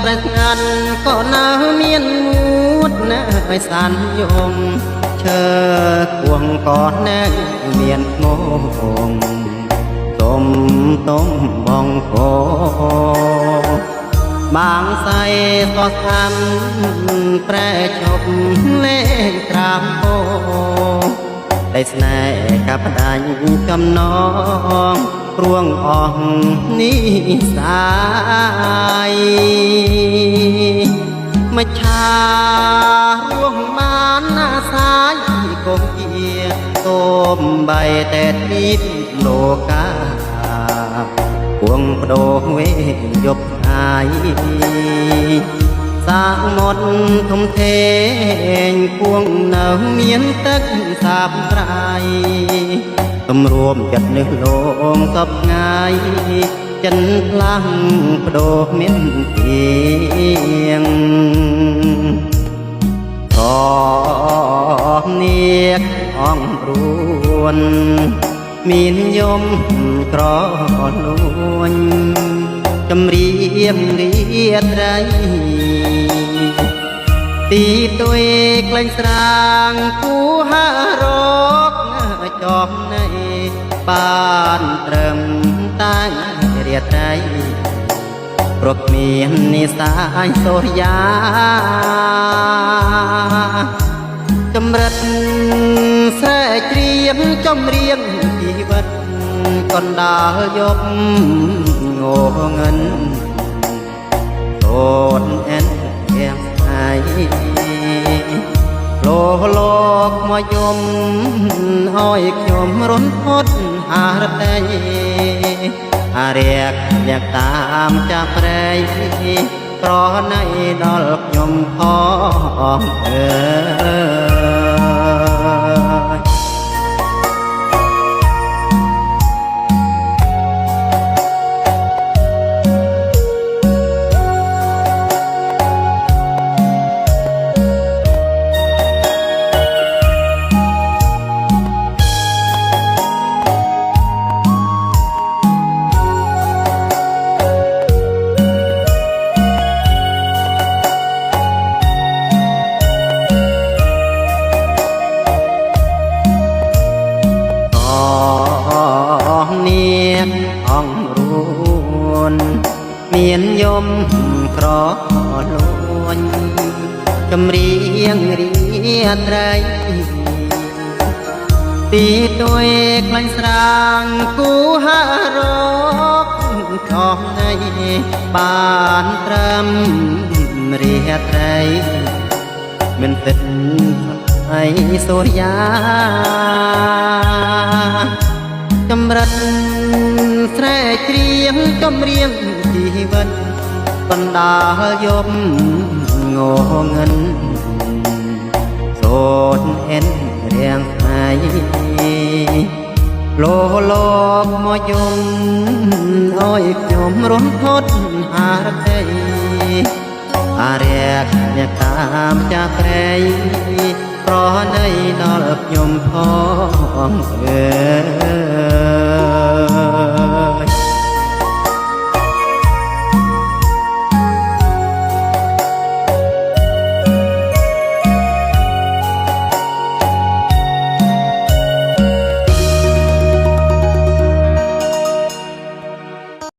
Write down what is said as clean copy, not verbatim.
ប្រេះងាន់ក៏នៅមានមួតនៅឲ្យសានយំឈើគួងក៏នៅមានងងទុំបងកោបាងសៃក៏ខាំប្រែជប់លេងត្រាំโอได้ស្នេហ៍กับដាច់ចំណងព្រួងអស់នេះសាយមកឆារួងបានអាសាយកុំជាទុំបីតែទីលោកាពួងបដូរវេយប់ថ្ងៃសាកមុតធំធេងពួងនៅមានទឹកសាបត្រៃទម្រាំចិត្តនេះលងសពថ្ងៃចិនផ្លាំងបដូរមានទៀងខនាគអង្គព្រួនមានយំក្រលួញចម្រៀងរាត្រីទីទុយក្លែងស្រាងគូហារកចំនៃបានត្រឹមតាំងរាត្រីព្រោះមាននិសាយសូរិយាចម្រិតស្រែកច្រៀងចម្រៀងជីវិតកណ្ដាលយប់ងងឹនអូនអែនទាំងស្អាយលោកមកយំឲ្យខ្ញុំរន់ផុតហារតីអារៀកអ្នកតាមចាប់ព្រៃប្រណៃដល់ខ្ញុំផងអើយអង្គរួនមានយំក្រលួញចម្រៀងរាត្រីទីទុយក្លែងស្រាងគូហារកខំនៃបានត្រឹមរាត្រីមិនទិតអីសូរិយាចម្រិតស្រែកច្រៀងចម្រៀងជីវិតបណ្ដាលយប់ងងឹនសូនអែនរៀងថ្ងៃលោកមកយំឲ្យខ្ញុំរន់ផុតហារតីអារៀកអ្នកតាមចាស់ព្រៃប្រណីដល់ខ្ញុំផងអើ